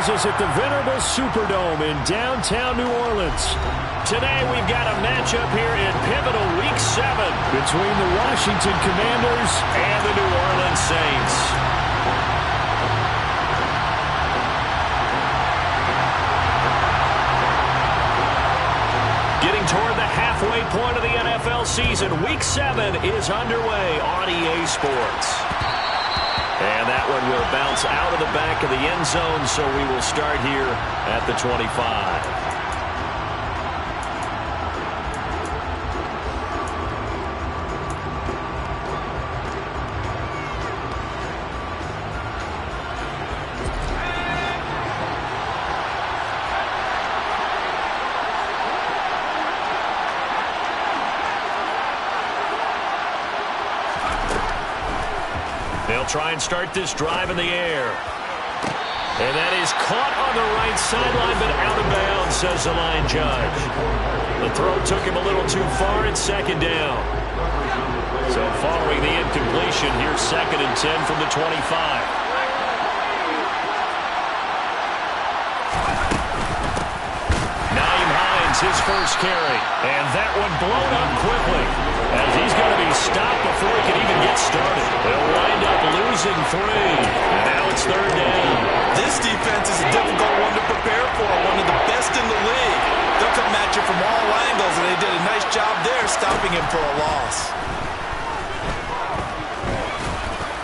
joins us at the venerable Superdome in downtown New Orleans. Today we've got a matchup here in pivotal Week 7 between the Washington Commanders and the New Orleans Saints. Getting toward the halfway point of the NFL season, Week 7 is underway on EA Sports. And that one will bounce out of the back of the end zone, so we will start here at the 25. They'll try and start this drive in the air. And that is caught on the right sideline, but out of bounds, says the line judge. The throw took him a little too far. It's second down. So following the incompletion, here's 2nd and 10 from the 25. Nyheim Hines, his first carry. And that one blown up quickly, as he's going to be stopped before he can even get started. They'll wind up losing 3. And now it's 3rd down. This defense is a difficult one to prepare for, one of the best in the league. They'll come at you from all angles, and they did a nice job there stopping him for a loss.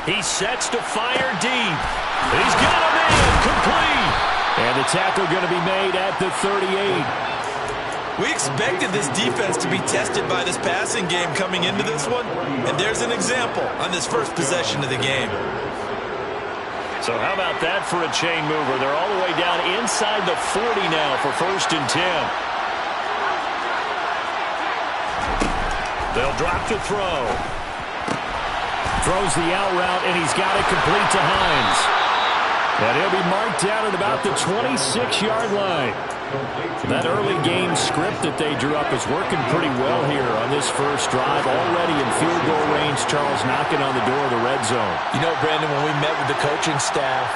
He sets to fire deep. He's got a man complete. And the tackle going to be made at the 38. We expected this defense to be tested by this passing game coming into this one, and there's an example on this first possession of the game. So how about that for a chain mover? They're all the way down inside the 40 now for 1st and 10. They'll drop to throw. Throws the out route, and he's got it complete to Hines. And he'll be marked down at about the 26-yard line. That early game script that they drew up is working pretty well here on this first drive. Already in field goal range, Charles knocking on the door of the red zone. You know, Brandon, when we met with the coaching staff,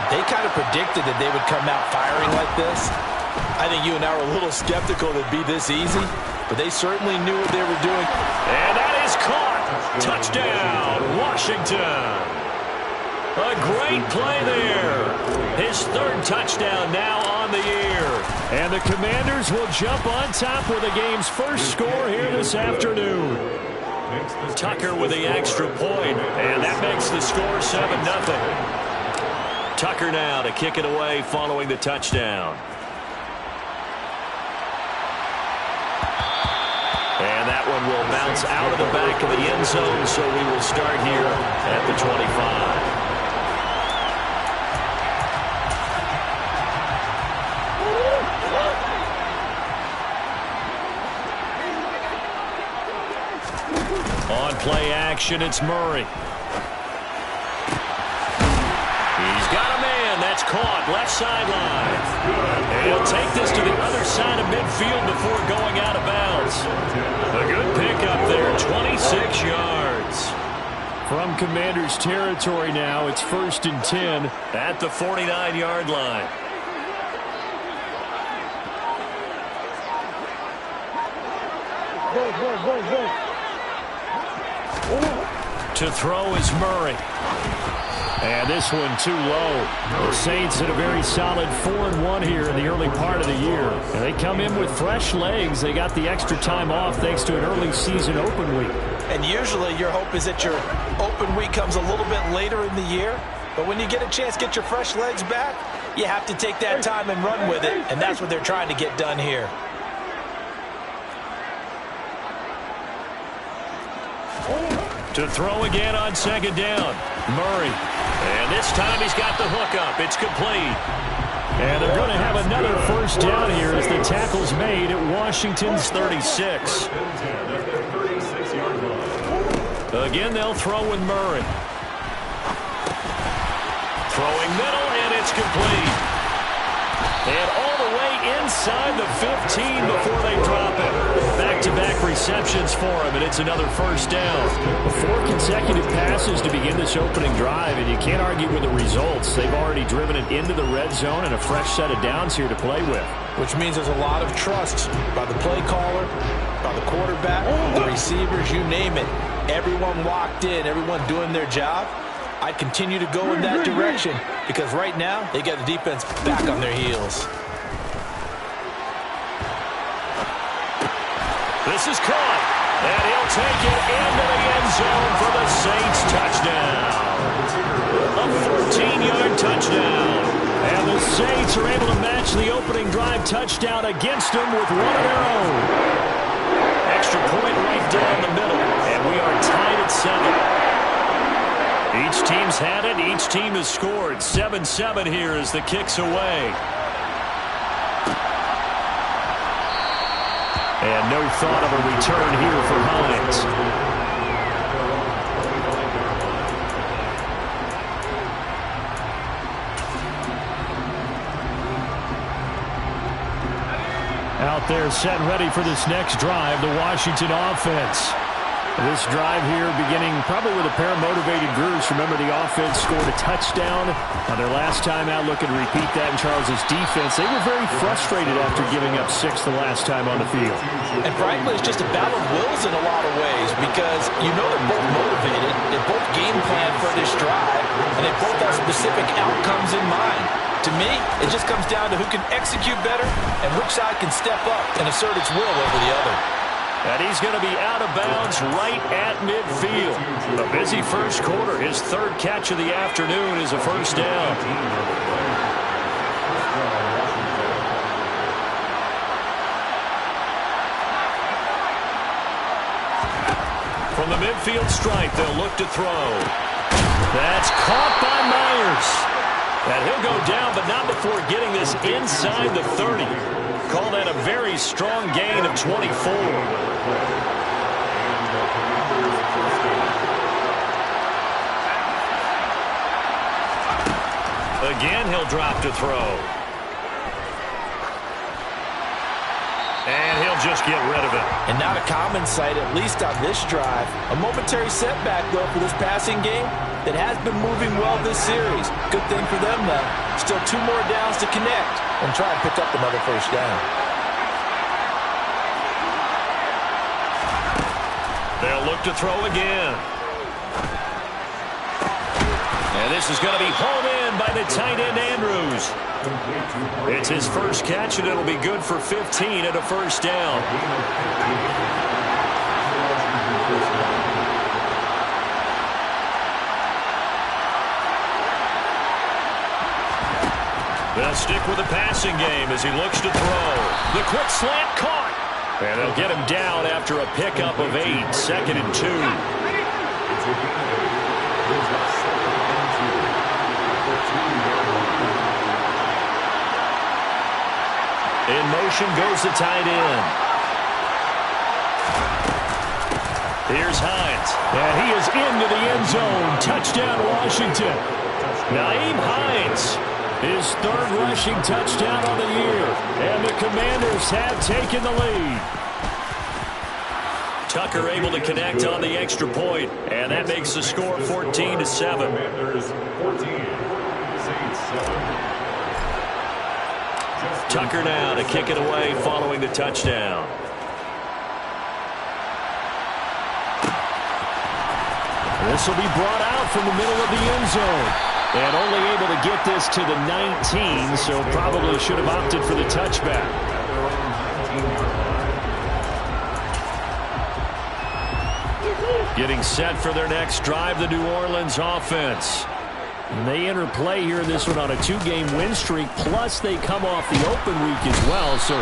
they kind of predicted that they would come out firing like this. I think you and I were a little skeptical that it'd be this easy, but they certainly knew what they were doing. And that is caught. Touchdown, Washington. A great play there. His 3rd touchdown now on the year. And the Commanders will jump on top with the game's first score here this afternoon. Tucker with the extra point, and that makes the score 7-0. Tucker now to kick it away following the touchdown. And that one will bounce out of the back of the end zone, so we will start here at the 25. On play action, it's Murray. He's got a man. That's caught. Left sideline. And he'll take this to the other side of midfield before going out of bounds. A good pickup there, 26 yards. From Commanders territory now, it's 1st and 10 at the 49-yard line. To throw is Murray. And this one too low. The Saints had a very solid 4-1 here in the early part of the year. And they come in with fresh legs. They got the extra time off thanks to an early season open week. And usually your hope is that your open week comes a little bit later in the year. But when you get a chance to get your fresh legs back, you have to take that time and run with it. And that's what they're trying to get done here. To throw again on 2nd down. Murray. And this time he's got the hook up. It's complete. And they're going to have another 1st down here as the tackle's made at Washington's 36. Again, they'll throw with Murray. Throwing middle, and it's complete. And all the way inside the 15 before they drop it. Back-to-back receptions for him, and it's another first down. 4 consecutive passes to begin this opening drive, and you can't argue with the results. They've already driven it into the red zone and a fresh set of downs here to play with. Which means there's a lot of trust by the play caller, by the quarterback, the receivers, you name it. Everyone locked in, everyone doing their job. I continue to go in that direction because right now they got the defense back on their heels. This is caught, and he'll take it into the end zone for the Saints touchdown. A 14-yard touchdown. And the Saints are able to match the opening drive touchdown against them with one of their own. Extra point right down the middle, and we are tied at 7. Each team's had it. Each team has scored. 7-7 here as the kick's away. And no thought of a return here for Hines. Out there set and ready for this next drive, the Washington offense. This drive here beginning probably with a pair of motivated groups. Remember, the offense scored a touchdown on their last time out. Looking to repeat that in Charles's defense. They were very frustrated after giving up 6 the last time on the field. And frankly, it's just a battle of wills in a lot of ways because you know they're both motivated. They both game plan for this drive, and they both have specific outcomes in mind. To me, it just comes down to who can execute better and which side can step up and assert its will over the other. And he's going to be out of bounds right at midfield. A busy first quarter. His 3rd catch of the afternoon is a first down. From the midfield stripe, they'll look to throw. That's caught by Myers. And he'll go down, but not before getting this inside the 30. Call that a very strong gain of 24. Again, he'll drop to throw. And he'll just get rid of it. And not a common sight, at least on this drive. A momentary setback, though, for this passing game that has been moving well this series. Good thing for them, though. Still 2 more downs to connect and try and pick up another first down. They'll look to throw again. And this is going to be hauled in by the tight end, Andrews. It's his first catch, and it'll be good for 15 at a first down. They'll stick with the passing game as he looks to throw. The quick slant caught. And they'll get him down after a pickup of 8, 2nd and 2. In motion goes the tight end. Here's Hines. And he is into the end zone. Touchdown, Washington. Nyheim Hines. His 3rd rushing touchdown on the year. And the Commanders have taken the lead. Tucker able to connect on the extra point. And that makes the score 14-7. Tucker now to kick it away following the touchdown. This will be brought out from the middle of the end zone. And only able to get this to the 19, so probably should have opted for the touchback. Getting set for their next drive, the New Orleans offense. And they enter play here in this one on a 2-game win streak, plus they come off the open week as well. So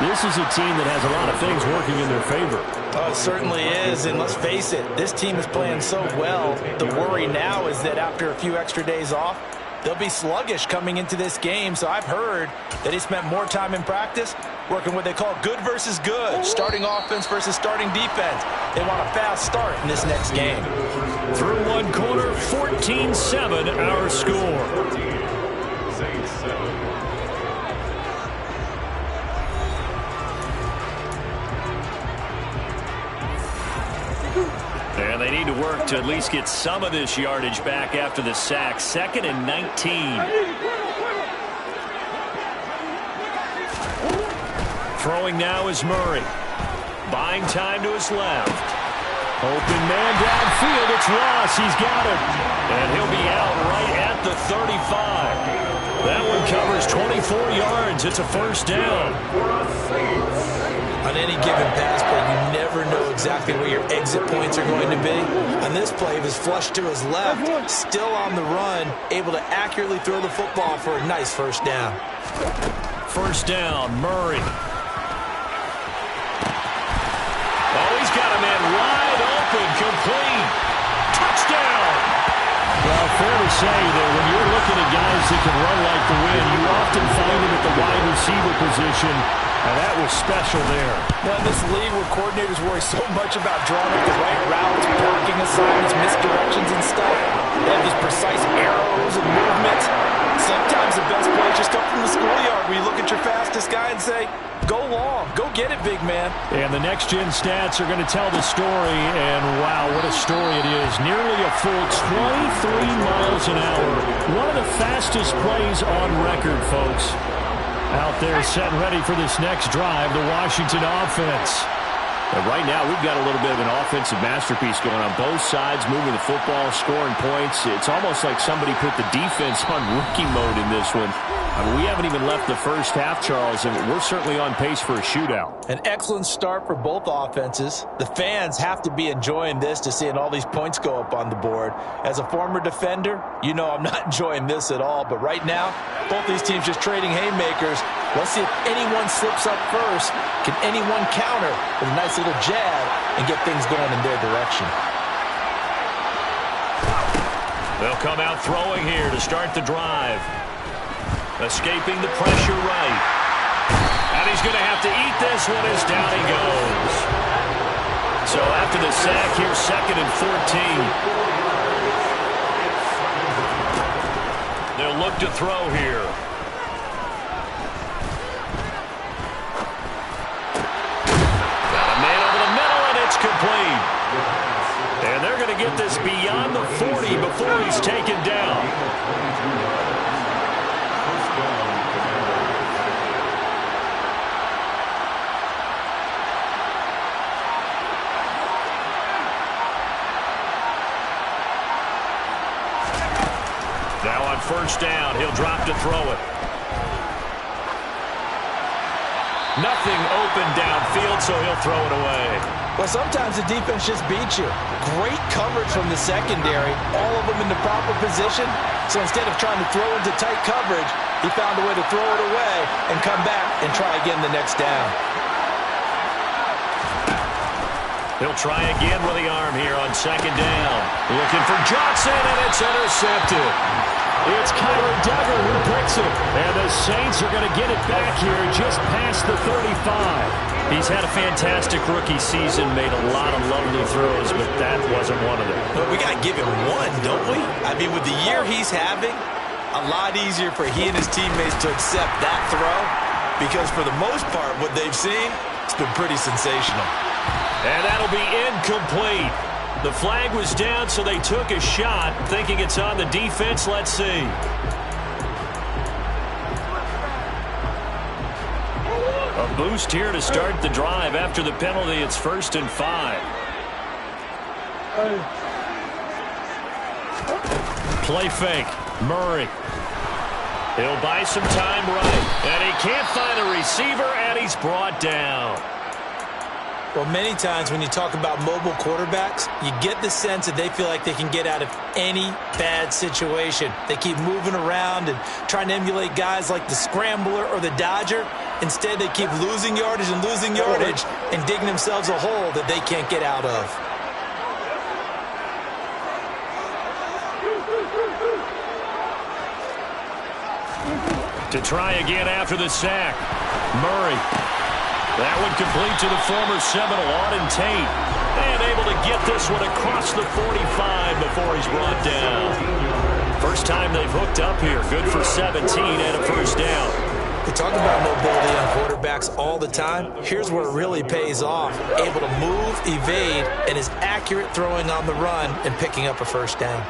this is a team that has a lot of things working in their favor. Oh, it certainly is, and let's face it, this team is playing so well. The worry now is that after a few extra days off, they'll be sluggish coming into this game. So I've heard that he spent more time in practice working what they call good versus good, starting offense versus starting defense. They want a fast start in this next game. Through one quarter, 14-7 our score. work to at least get some of this yardage back after the sack. 2nd and 19. Throwing now is Murray. Buying time to his left. Open man downfield. It's Ross. He's got it. And he'll be out right at the 35. That one covers 24 yards. It's a first down. On any given pass play, you never know exactly where your exit points are going to be. On this play, he was flushed to his left, still on the run, able to accurately throw the football for a nice first down. First down, Murray. Oh, he's got a man wide open, complete. Touchdown. Well, fair to say that when you're looking at guys that can run like the wind, you often find them at the wide receiver position. And that was special there. Now, in this league where coordinators worry so much about drawing up the right routes, blocking assignments, misdirections and stuff, they have these precise arrows and movements. Sometimes the best plays just come from the schoolyard where you look at your fastest guy and say, go long, go get it, big man. And the next-gen stats are going to tell the story, and wow, what a story it is. Nearly a full 23 miles an hour. One of the fastest plays on record, folks. Out there set and ready for this next drive, the Washington offense. And right now, we've got a little bit of an offensive masterpiece going on both sides, moving the football, scoring points. It's almost like somebody put the defense on rookie mode in this one. I mean, we haven't even left the first half, Charles, and we're certainly on pace for a shootout. An excellent start for both offenses. The fans have to be enjoying this to seeing all these points go up on the board. As a former defender, you know I'm not enjoying this at all. But right now, both these teams just trading haymakers. Let's see if anyone slips up first. Can anyone counter with a nice little jab and get things going in their direction? They'll come out throwing here to start the drive. Escaping the pressure right. And he's going to have to eat this one as down he goes. So after the sack, here's 2nd and 14. They'll look to throw here. Got a man over the middle, and it's complete. And they're going to get this beyond the 40 before he's taken down. Now on first down, he'll drop to throw it. Nothing open downfield, so he'll throw it away. Well, sometimes the defense just beats you. Great coverage from the secondary, all of them in the proper position. So instead of trying to throw into tight coverage, he found a way to throw it away and come back and try again the next down. He'll try again with the arm here on second down. Looking for Johnson, and it's intercepted. It's Kyler Duggar who breaks it. And the Saints are going to get it back here just past the 35. He's had a fantastic rookie season, made a lot of lovely throws, but that wasn't one of them. But we got to give him one, don't we? I mean, with the year he's having, a lot easier for he and his teammates to accept that throw because for the most part, what they've seen, it's been pretty sensational. And that'll be incomplete. The flag was down, so they took a shot, thinking it's on the defense. Let's see. A boost here to start the drive. After the penalty, it's 1st and 5. Play fake. Murray. He'll buy some time right. And he can't find a receiver, and he's brought down. Well, many times when you talk about mobile quarterbacks, you get the sense that they feel like they can get out of any bad situation. They keep moving around and trying to emulate guys like the Scrambler or the Dodger. Instead, they keep losing yardage and digging themselves a hole that they can't get out of. To try again after the sack. Murray. That one complete to the former Seminole, Auden Tate. And able to get this one across the 45 before he's brought down. First time they've hooked up here. Good for 17 and a first down. We talk about mobility on quarterbacks. quarterbacks all the time, here's where it really pays off. Able to move, evade, and is accurate throwing on the run and picking up a first down.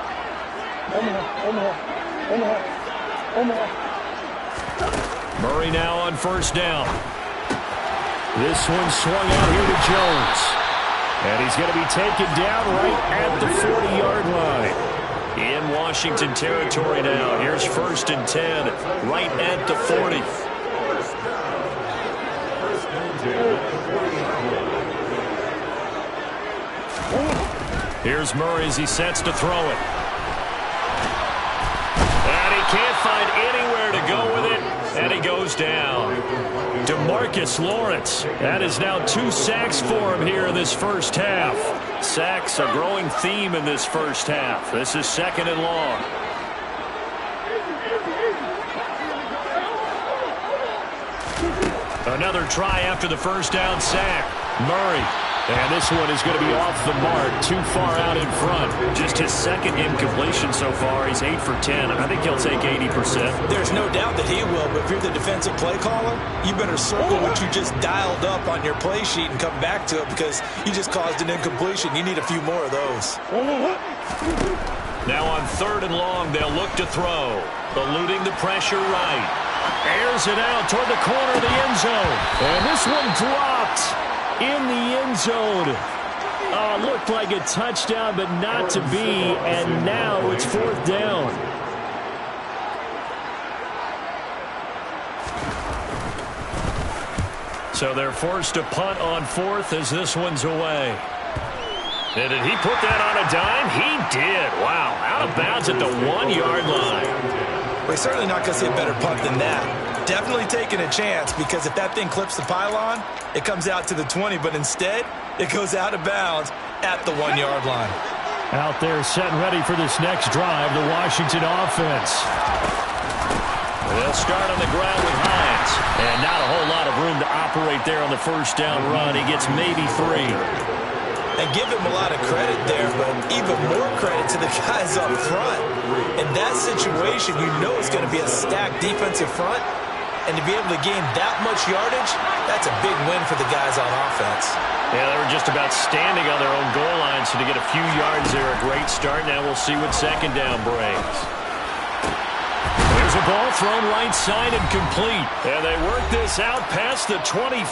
Murray now on first down. This one swung out here to Jones. And he's going to be taken down right at the 40-yard line. In Washington territory now. Here's 1st and 10, right at the 40. Here's Murray as he sets to throw it. And he can't find anywhere to go with it, and he goes down. DeMarcus Lawrence. That is now 2 sacks for him here in this first half. Sacks, a growing theme in this first half. This is 2nd and long. Another try after the first down sack. Murray. And this one is going to be off the mark, too far out in front. Just his 2nd incompletion so far. He's 8 for 10. I think he'll take 80%. There's no doubt that he will, but if you're the defensive play caller, you better circle what you just dialed up on your play sheet and come back to it because you just caused an incompletion. You need a few more of those. Now on 3rd and long, they'll look to throw. Eluding the pressure right. Airs it out toward the corner of the end zone. And this one dropped in the end zone. Looked like a touchdown, but not to be. And now it's 4th down. So they're forced to punt on 4th as this one's away. And did he put that on a dime? He did. Wow. Out of bounds at the 1-yard line. We're certainly not going to see a better punt than that. Definitely taking a chance because if that thing clips the pylon, it comes out to the 20, but instead it goes out of bounds at the 1-yard line. Out there set and ready for this next drive, the Washington offense. They'll start on the ground with Hines. And not a whole lot of room to operate there on the first down run. He gets maybe 3. And give him a lot of credit there, but even more credit to the guys up front. In that situation, you know it's going to be a stacked defensive front. And to be able to gain that much yardage, that's a big win for the guys on offense. Yeah, they were just about standing on their own goal line, so to get a few yards there, a great start. Now we'll see what 2nd down brings. There's a ball thrown right side and complete. And they work this out past the 25.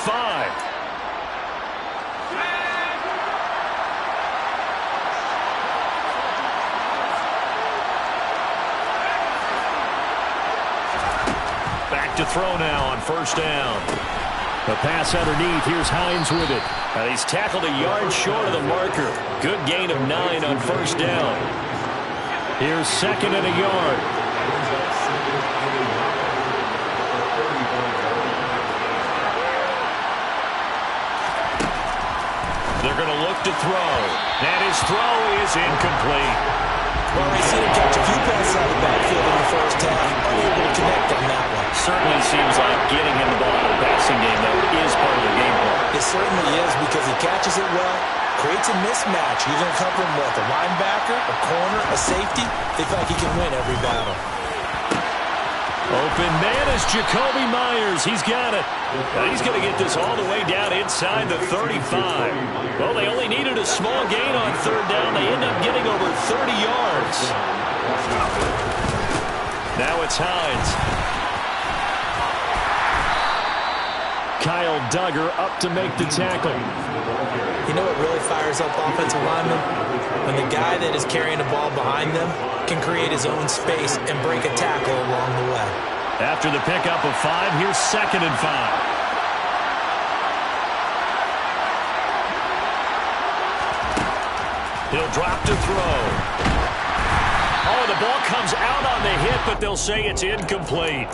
To throw now on first down. The pass underneath. Here's Hines with it. And he's tackled a yard short of the marker. Good gain of 9 on first down. Here's 2nd and a yard. They're going to look to throw. And his throw is incomplete. Well, we seen him catch a few passes out of the backfield in the first half. Unable to connect on that one. Certainly seems like getting him the ball in the passing game, though, is part of the game plan. It certainly is because he catches it well, creates a mismatch. You're going to cover him with a linebacker, a corner, a safety. They feel like he can win every battle. Open man is Jacoby Myers. He's got it. Now he's going to get this all the way down inside the 35. Well, they only needed a small gain on 3rd down. They end up getting over 30 yards. Now it's Hines. Kyle Duggar up to make the tackle. You know what really fires up offensive linemen? When the guy that is carrying the ball behind them can create his own space and break a tackle along the way. After the pickup of 5, here's 2nd and 5. He'll drop to throw. Oh, the ball comes out on the hit, but they'll say it's incomplete.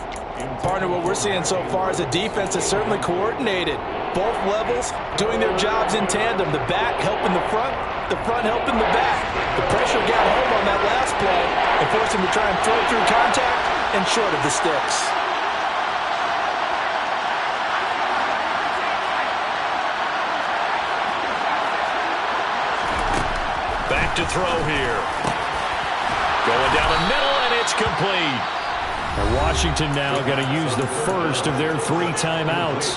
Partner, what we're seeing so far is a defense that's certainly coordinated. Both levels doing their jobs in tandem. The back helping the front helping the back. The pressure got home on that last play and forced him to try and throw through contact and short of the sticks. Back to throw here. Going down the middle, and it's complete. And Washington now going to use the first of their 3 timeouts,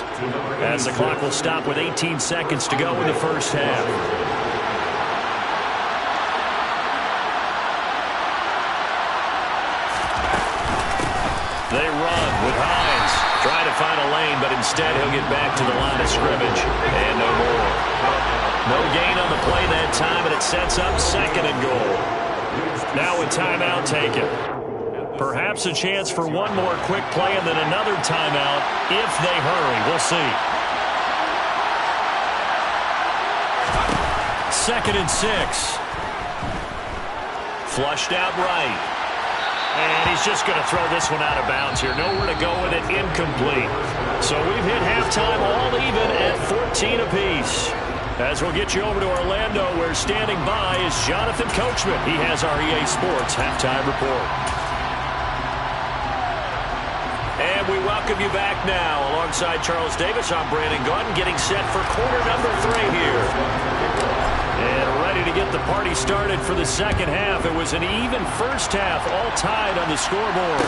as the clock will stop with 18 seconds to go in the first half. They run with Hines. Trying to find a lane, but instead he'll get back to the line of scrimmage. And no more. No gain on the play that time, and it sets up 2nd and goal. Now a timeout taken. Perhaps a chance for one more quick play and then another timeout if they hurry. We'll see. 2nd and 6. Flushed out right. And he's just going to throw this one out of bounds here. Nowhere to go with it. Incomplete. So we've hit halftime all even at 14 apiece. As we'll get you over to Orlando, where standing by is Jonathan Coachman. He has our EA Sports halftime report. And we welcome you back now. Alongside Charles Davis, I'm Brandon Gaudin, getting set for quarter number 3 here. And ready to get the party started for the second half. It was an even first half, all tied on the scoreboard.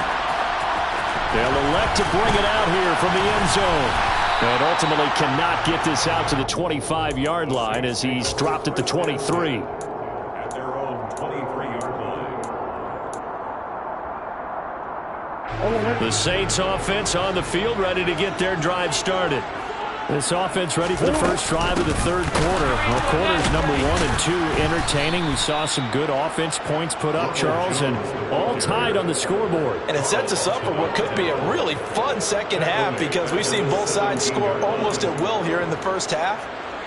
They'll elect to bring it out here from the end zone. And ultimately cannot get this out to the 25-yard line as he's dropped at the 23. At their own 23-yard line. The Saints offense on the field, ready to get their drive started. This offense ready for the first drive of the third quarter. Well, quarters number 1 and 2 entertaining. We saw some good offense points put up, Charles, and all tied on the scoreboard. And it sets us up for what could be a really fun second half, because we've seen both sides score almost at will here in the first half.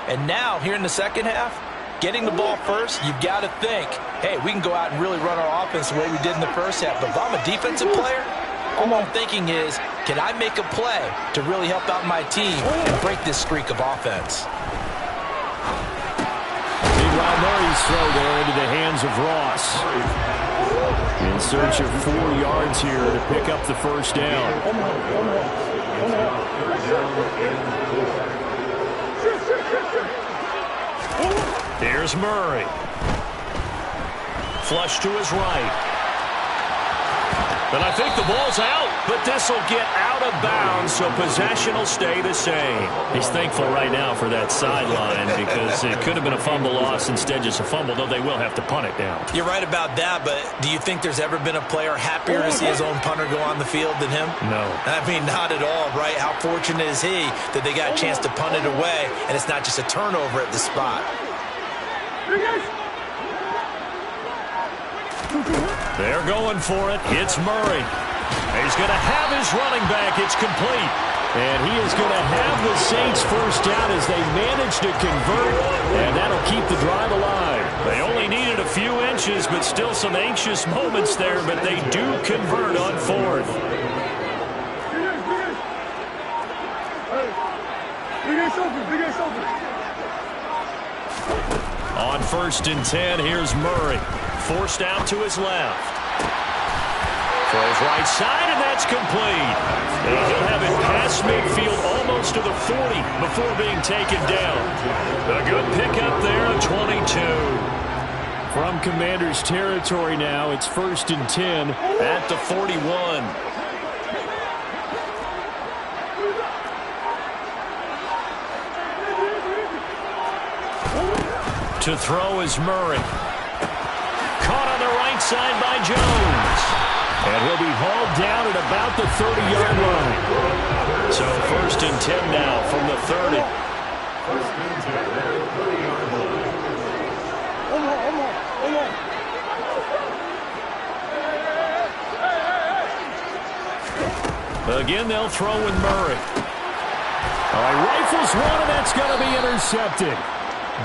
And now, here in the second half, getting the ball first, you've got to think, hey, we can go out and really run our offense the way we did in the first half. But if I'm a defensive player, all I'm thinking is, can I make a play to really help out my team and break this streak of offense? Meanwhile, Murray's throw there into the hands of Ross. In search of 4 yards here to pick up the first down. Here's Murray. Flush to his right. But I think the ball's out, but this will get out of bounds, so possession will stay the same. He's thankful right now for that sideline because it could have been a fumble loss, instead just a fumble, though they will have to punt it down. You're right about that, but do you think there's ever been a player happier to see his own punter go on the field than him? No. I mean, not at all, right? How fortunate is he that they got a chance to punt it away, and it's not just a turnover at the spot. They're going for it. It's Murray. He's going to have his running back. It's complete. And he is going to have the Saints first down as they manage to convert, and that'll keep the drive alive. They only needed a few inches, but still some anxious moments there, but they do convert on 4th. On 1st and 10, here's Murray. Forced out to his left. Throws right side, and that's complete. And he'll have it past midfield almost to the 40 before being taken down. A good pickup there at 22. From Commanders territory now, it's 1st and 10 at the 41. To throw is Murray. Caught on the right side by Jones. And he'll be hauled down at about the 30-yard line. So 1st and 10 now from the 30. Again, they'll throw with Murray. All right, rifles one, and that's going to be intercepted.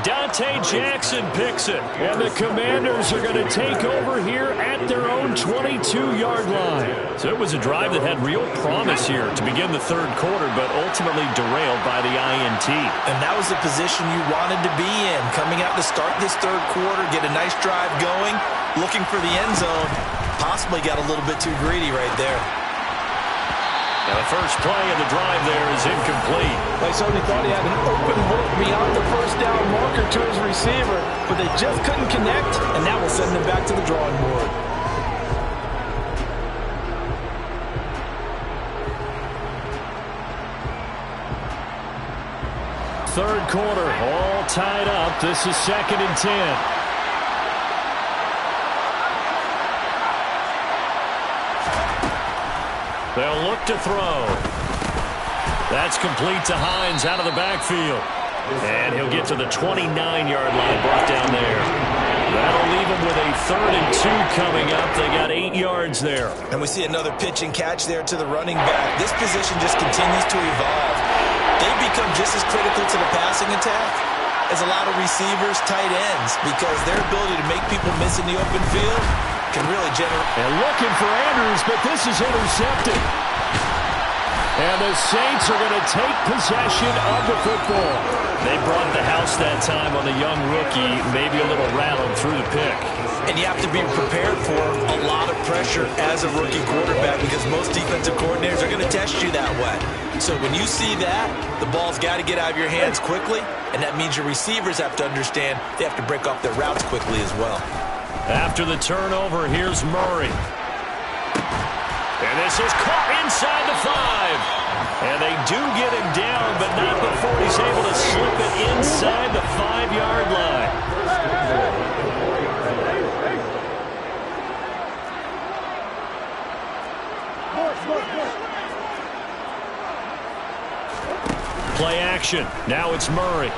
Dante Jackson picks it, and the Commanders are going to take over here at their own 22-yard line. So it was a drive that had real promise here to begin the third quarter, but ultimately derailed by the INT. And that was the position you wanted to be in, coming out to start this third quarter, get a nice drive going, looking for the end zone. Possibly got a little bit too greedy right there. Now the first play of the drive there is incomplete. They certainly thought he had an open look beyond the first down marker to his receiver, but they just couldn't connect, and that will send them back to the drawing board. third quarter, all tied up. This is 2nd and 10. They'll look to throw. That's complete to Hines out of the backfield. And he'll get to the 29-yard line, brought down there. That'll leave him with a 3rd and 2 coming up. They got 8 yards there. And we see another pitch and catch there to the running back. This position just continues to evolve. They become just as critical to the passing attack as a lot of receivers, tight ends, because their ability to make people miss in the open field can really generate. And looking for Andrews, but this is intercepted. And the Saints are going to take possession of the football. They brought the house that time on the young rookie, maybe a little rattled through the pick. And you have to be prepared for a lot of pressure as a rookie quarterback because most defensive coordinators are going to test you that way. So when you see that, the ball's got to get out of your hands quickly, and that means your receivers have to understand they have to break off their routes quickly as well. After the turnover, here's Murray. And this is caught inside the 5. And they do get him down, but not before he's able to slip it inside the 5-yard line. Play action. Now it's Murray.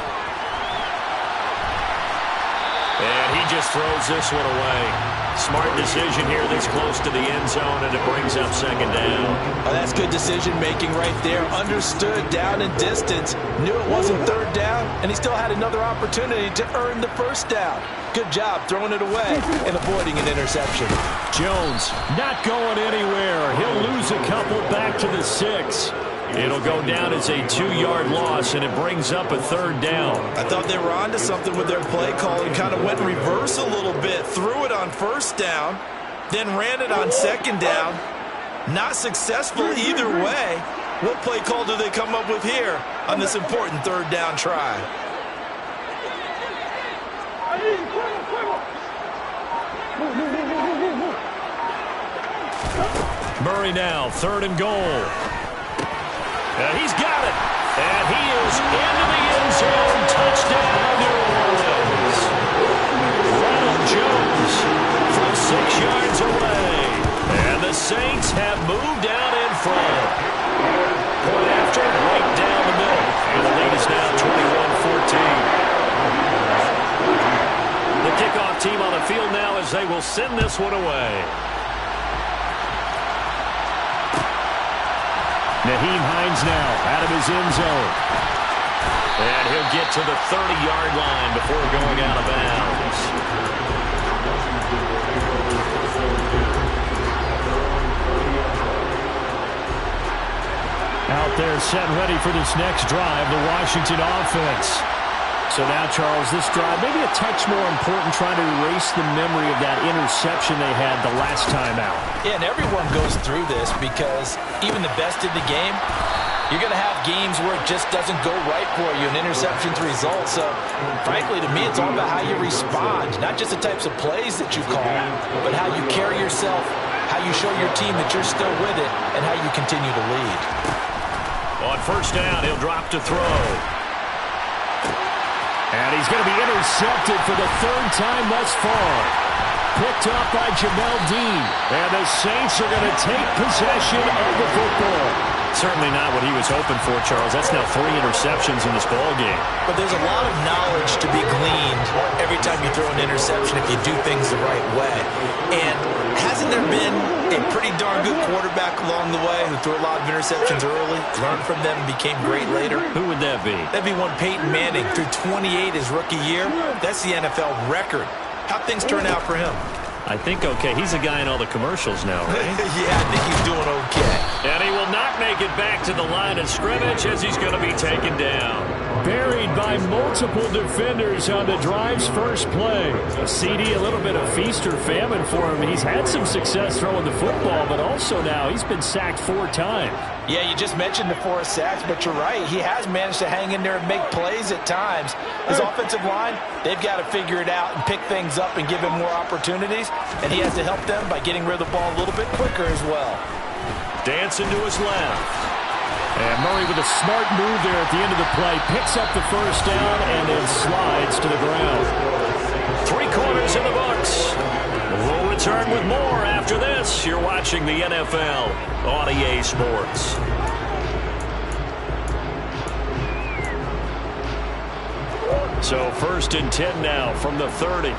And he just throws this one away. Smart decision here this close to the end zone, and it brings up 2nd down. Oh, that's good decision-making right there. Understood down and distance. Knew it wasn't 3rd down, and he still had another opportunity to earn the 1st down. Good job throwing it away and avoiding an interception. Jones not going anywhere. He'll lose a couple back to the 6. It'll go down as a 2-yard loss, and it brings up a 3rd down. I thought they were onto something with their play call and kind of went in reverse a little bit. Threw it on 1st down, then ran it on 2nd down. Not successful either way. What play call do they come up with here on this important 3rd down try? Murray now, 3rd and goal. And he's got it. And he is into the end zone. Touchdown, New Orleans. Ronald Jones from 6 yards away. And the Saints have moved out in front. Point after, right down the middle. And the lead is now 21-14. The kickoff team on the field now as they will send this one away. Nyheim Hines now out of his end zone. And he'll get to the 30-yard line before going out of bounds. Out there set ready for this next drive, the Washington offense. So now, Charles, this drive maybe a touch more important, trying to erase the memory of that interception they had the last time out. Yeah, and everyone goes through this because even the best in the game, you're going to have games where it just doesn't go right for you, and interceptions result. So, frankly, to me, it's all about how you respond, not just the types of plays that you call, but how you carry yourself, how you show your team that you're still with it, and how you continue to lead. On 1st down, he'll drop to throw. And he's going to be intercepted for the 3rd time thus far. Picked up by Jamel Dean. And the Saints are going to take possession of the football. Certainly not what he was hoping for, Charles. That's now 3 interceptions in this ball game. But there's a lot of knowledge to be gleaned every time you throw an interception if you do things the right way. And hasn't there been a pretty darn good quarterback along the way who threw a lot of interceptions early, learned from them, and became great later? Who would that be? That'd be one Peyton Manning. Threw 28 his rookie year. That's the NFL record. How'd things turn out for him? I think okay. He's a guy in all the commercials now, right? Yeah, I think he's doing okay. And he will not make it back to the line of scrimmage as he's going to be taken down. Buried by multiple defenders on the drive's first play. A CD, a little bit of feast or famine for him. He's had some success throwing the football, but also now he's been sacked 4 times. Yeah, you just mentioned the 4 sacks, but you're right. He has managed to hang in there and make plays at times. His offensive line, they've got to figure it out and pick things up and give him more opportunities, and he has to help them by getting rid of the ball a little bit quicker as well. Dancing to his left. And Murray with a smart move there at the end of the play. Picks up the first down and then slides to the ground. 3 quarters in the books. We'll return with more after this. You're watching the NFL on EA Sports. So 1st and 10 now from the 30.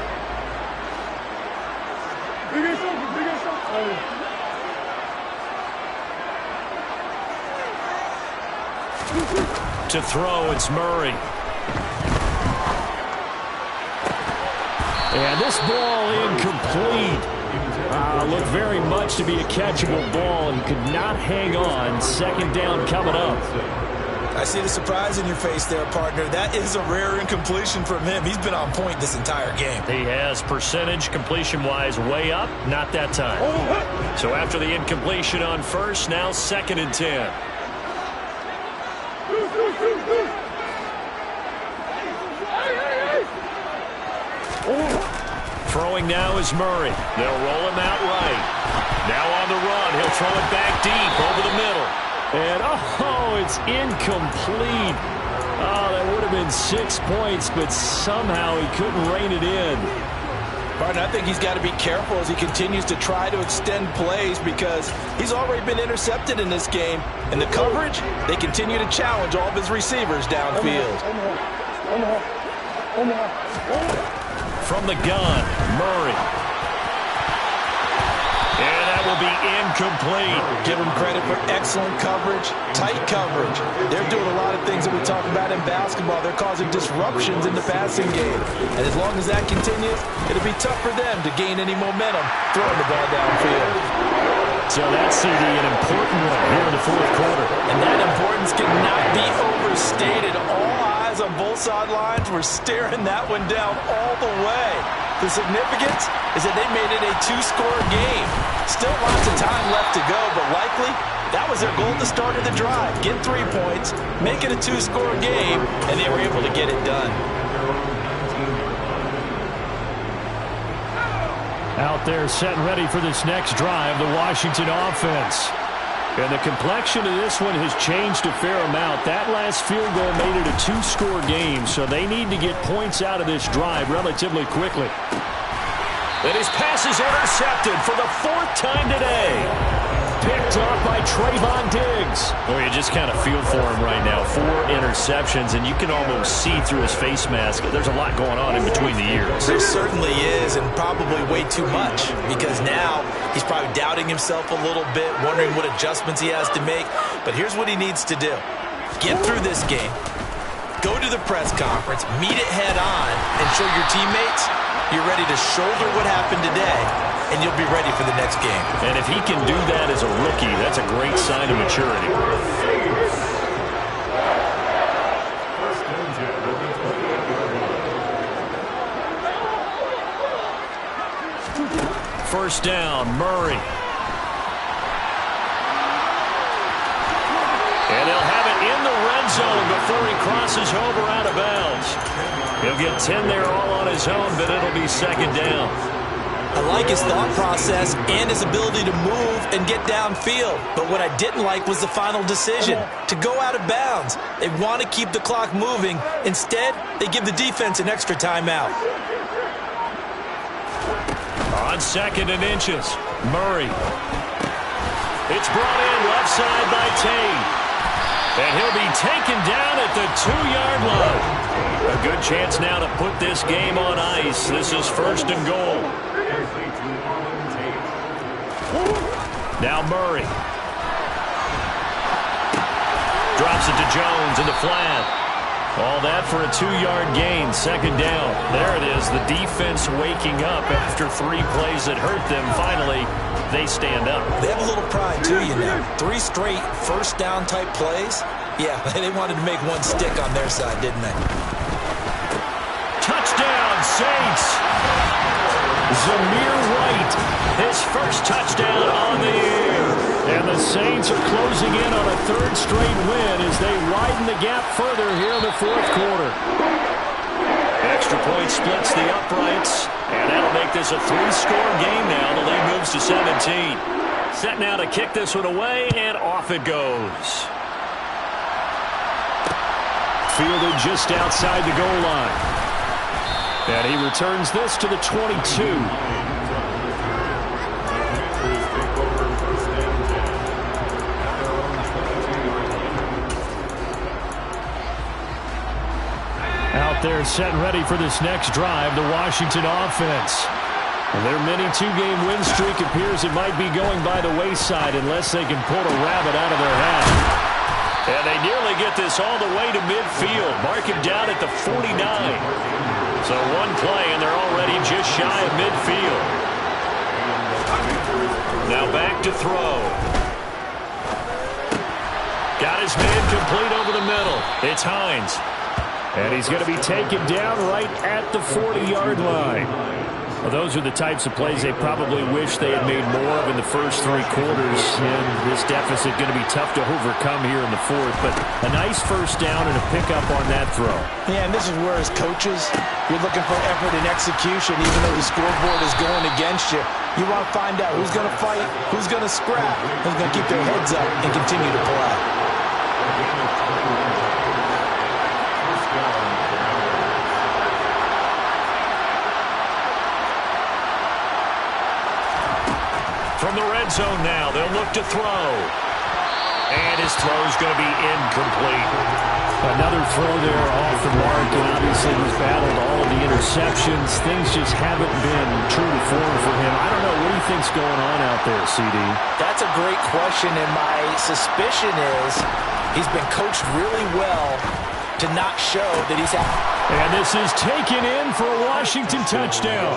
To throw, it's Murray. And this ball incomplete. Looked very much to be a catchable ball. He could not hang on. 2nd down coming up. I see the surprise in your face there, partner. That is a rare incompletion from him. He's been on point this entire game. He has percentage completion-wise way up. Not that time. So after the incompletion on 1st, now 2nd and 10. Throwing now is Murray. They'll roll him out right. Now on the run. He'll throw it back deep over the middle. And, it's incomplete. That would have been 6 points, but somehow he couldn't rein it in. Partner, I think he's got to be careful as he continues to try to extend plays because he's already been intercepted in this game. And the coverage, they continue to challenge all of his receivers downfield. From the gun, Murray. And that will be incomplete. Give him credit for excellent coverage, tight coverage. They're doing a lot of things that we talk about in basketball. They're causing disruptions in the passing game. And as long as that continues, it'll be tough for them to gain any momentum throwing the ball downfield. So that's CD, an important one here in the 4th quarter. And that importance cannot be overstated. All eyes on both sidelines were staring that one down all the way. The significance is that they made it a 2-score game. Still lots of time left to go, but likely that was their goal at the start of the drive. Get 3 points, make it a 2-score game, and they were able to get it done. Out there set and ready for this next drive, the Washington offense. And the complexion of this one has changed a fair amount. That last field goal made it a 2-score game, so they need to get points out of this drive relatively quickly. And his pass is intercepted for the 4th time today. Picked off by Trayvon Diggs. Well, you just kind of feel for him right now. 4 interceptions, and you can almost see through his face mask. There's a lot going on in between the ears. There certainly is, and probably way too much, because now he's probably doubting himself a little bit, wondering what adjustments he has to make. But here's what he needs to do. Get through this game. Go to the press conference, meet it head on, and show your teammates you're ready to shoulder what happened today, and you'll be ready for the next game. And if he can do that as a rookie, that's a great sign of maturity. First down, Murray. And they'll have it in the red zone before he crosses over out of bounds. He'll get 10 there all on his own, but it'll be 2nd down. I like his thought process and his ability to move and get downfield. But what I didn't like was the final decision, to go out of bounds. They want to keep the clock moving. Instead, they give the defense an extra timeout. On 2nd and inches, Murray. It's brought in left side by Tate. And he'll be taken down at the 2-yard line. A good chance now to put this game on ice. This is 1st and goal. Now Murray. Drops it to Jones in the flat. All that for a 2-yard gain, 2nd down. There it is, the defense waking up after 3 plays that hurt them. Finally, they stand up. They have a little pride, too, you know. 3 straight first-down type plays. Yeah, they wanted to make one stick on their side, didn't they? Touchdown, Saints! Zamir White, his first touchdown on the year. And the Saints are closing in on a 3rd straight win as they widen the gap further here in the 4th quarter. Extra point splits the uprights, and that'll make this a 3-score game now. The lead moves to 17. Set now to kick this one away, and off it goes. fielded just outside the goal line. And he returns this to the 22. Out there set and ready for this next drive, the Washington offense. Their mini two-game win streak appears it might be going by the wayside unless they can pull a rabbit out of their hat. And they nearly get this all the way to midfield. Mark him down at the 49. So one play and they're already just shy of midfield. Now back to throw. Got his man complete over the middle. It's Hines. And he's going to be taken down right at the 40-yard line. Well, those are the types of plays they probably wish they had made more of in the first three quarters. And this deficit going to be tough to overcome here in the fourth. But a nice first down and a pickup on that throw. Yeah, and this is where as coaches, you're looking for effort and execution. Even though the scoreboard is going against you, you want to find out who's going to fight, who's going to scrap, who's going to keep their heads up and continue to play. From the red zone now, they'll look to throw. And his throw's going to be incomplete. Another throw there off the mark, and obviously he's battled all of the interceptions. Things just haven't been true to form for him. I don't know. What do you think's going on out there, CD? That's a great question, and my suspicion is he's been coached really well to not show that he's out. And this is taken in for a Washington touchdown.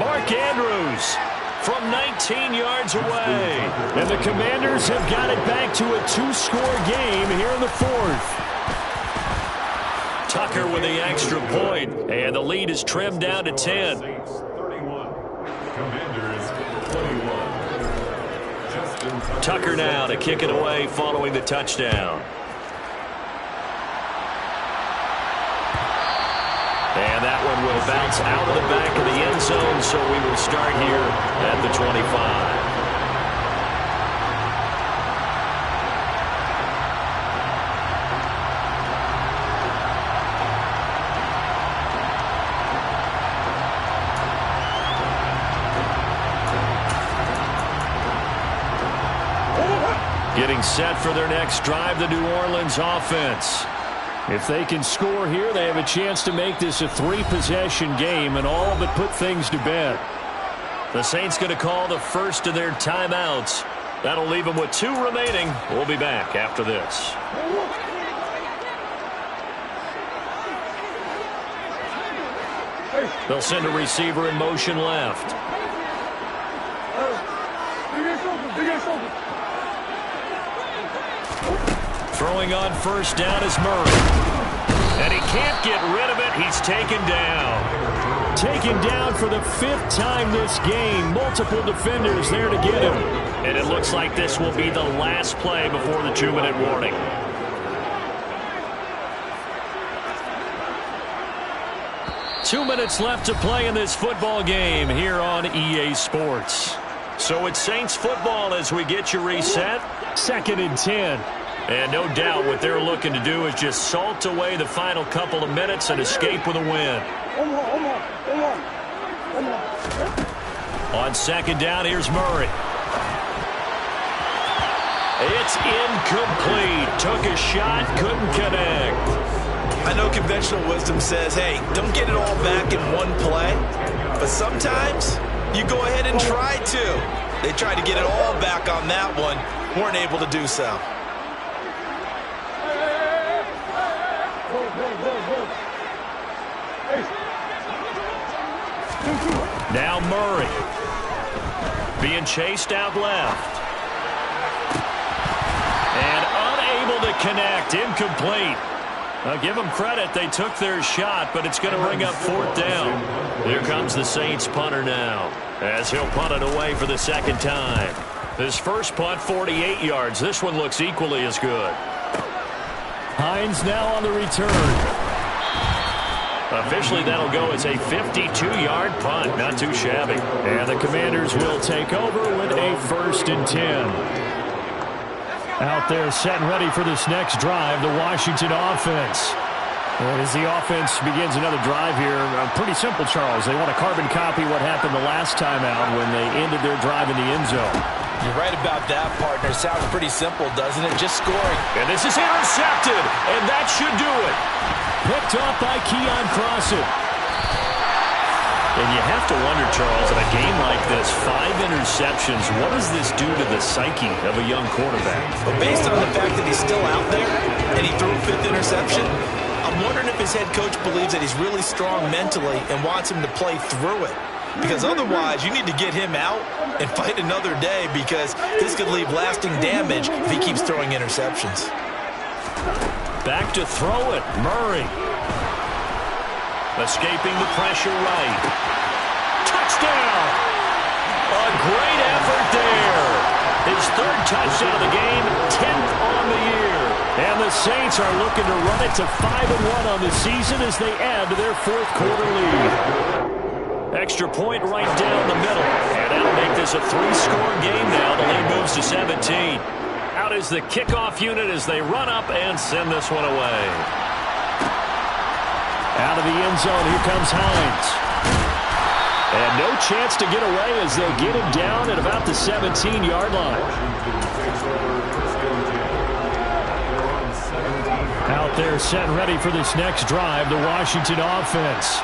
Mark Andrews from 19 yards away. And the Commanders have got it back to a two-score game here in the fourth. Tucker with the extra point, and the lead is trimmed down to 10. Tucker now to kick it away following the touchdown. And that one will bounce out of the back of the end zone, so we will start here at the 25. Getting set for their next drive, the New Orleans offense. If they can score here, they have a chance to make this a three-possession game and all but put things to bed. The Saints going to call the first of their timeouts. That'll leave them with 2 remaining. We'll be back after this. They'll send a receiver in motion left. Throwing on first down is Murray. And he can't get rid of it. He's taken down. Taken down for the 5th time this game. Multiple defenders there to get him. And it looks like this will be the last play before the 2-minute warning. Two minutes left to play in this football game here on EA Sports. So it's Saints football as we get you reset. 2nd and 10. And no doubt what they're looking to do is just salt away the final couple of minutes and escape with a win. On 2nd down, here's Murray. It's incomplete. Took a shot, couldn't connect. I know conventional wisdom says, hey, don't get it all back in one play. But sometimes you go ahead and try to. They tried to get it all back on that one. Weren't able to do so. Now Murray being chased out left. And unable to connect. Incomplete. I'll give them credit. They took their shot, but it's going to bring up 4th down. Here comes the Saints punter now as he'll punt it away for the 2nd time. His first punt, 48 yards. This one looks equally as good. Hines now on the return. Officially, that'll go as a 52-yard punt. Not too shabby. And the Commanders will take over with a 1st and 10. Out there set and ready for this next drive, the Washington offense. And as the offense begins another drive here, pretty simple, Charles. They want to carbon copy what happened the last time out when they ended their drive in the end zone. You're right about that, partner. Sounds pretty simple, doesn't it? Just scoring. And this is intercepted, and that should do it. Picked off by Keion Crossen. And you have to wonder, Charles, in a game like this, 5 interceptions, what does this do to the psyche of a young quarterback? But based on the fact that he's still out there and he threw a 5th interception, I'm wondering if his head coach believes that he's really strong mentally and wants him to play through it. Because otherwise, you need to get him out and fight another day, because this could leave lasting damage if he keeps throwing interceptions. Back to throw it, Murray. Escaping the pressure right. Touchdown! A great effort there. His 3rd touchdown of the game, 10th on the year. And the Saints are looking to run it to 5-1 on the season as they add to their 4th quarter lead. Extra point right down the middle. And that'll make this a 3-score game now. The lead moves to 17. Out is the kickoff unit as they run up and send this one away. Out of the end zone, here comes Hines. And no chance to get away as they'll get him down at about the 17-yard line. Out there set and ready for this next drive, the Washington offense.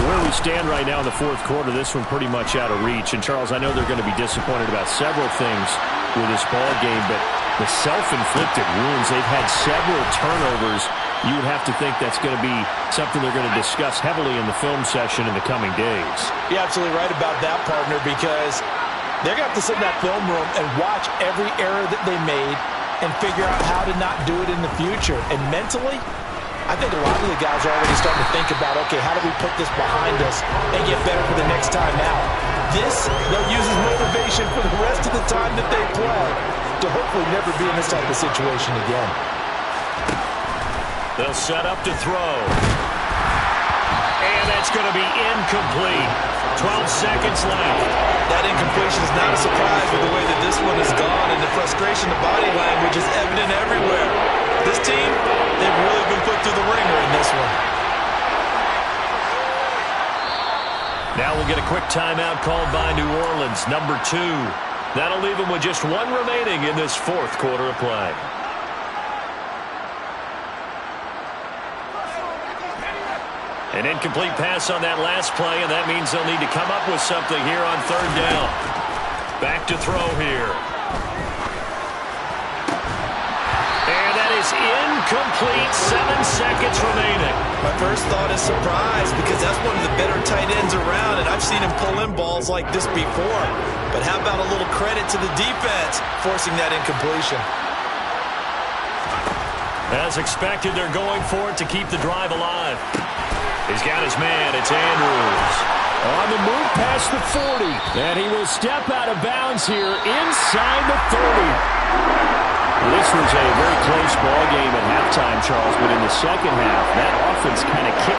Where we stand right now in the 4th quarter, this one pretty much out of reach. And, Charles, I know they're going to be disappointed about several things with this ball game, but the self-inflicted wounds, they've had several turnovers. You would have to think that's going to be something they're going to discuss heavily in the film session in the coming days. You're absolutely right about that, partner, because they're going to have to sit in that film room and watch every error that they made and figure out how to not do it in the future. And mentally, I think a lot of the guys are already starting to think about, okay, how do we put this behind us and get better for the next time out? This, they'll use as motivation for the rest of the time that they play to hopefully never be in this type of situation again. They'll set up to throw. And that's going to be incomplete. 12 seconds left. That incompletion is not a surprise with the way that this one has gone, and the frustration, the body language is evident everywhere. This team, they've really been put through the ringer in this one. Now we'll get a quick timeout called by New Orleans, number 2. That'll leave them with just 1 remaining in this 4th quarter of play. An incomplete pass on that last play, and that means they'll need to come up with something here on 3rd down. Back to throw here. And that is incomplete. 7 seconds remaining. My first thought is surprise, because that's one of the better tight ends around, and I've seen him pull in balls like this before. But how about a little credit to the defense forcing that incompletion? As expected, they're going for it to keep the drive alive. He's got his man. It's Andrews. On the move past the 40. And he will step out of bounds here inside the 30. This was a very close ball game at halftime, Charles, but in the second half, that offense kind of kicked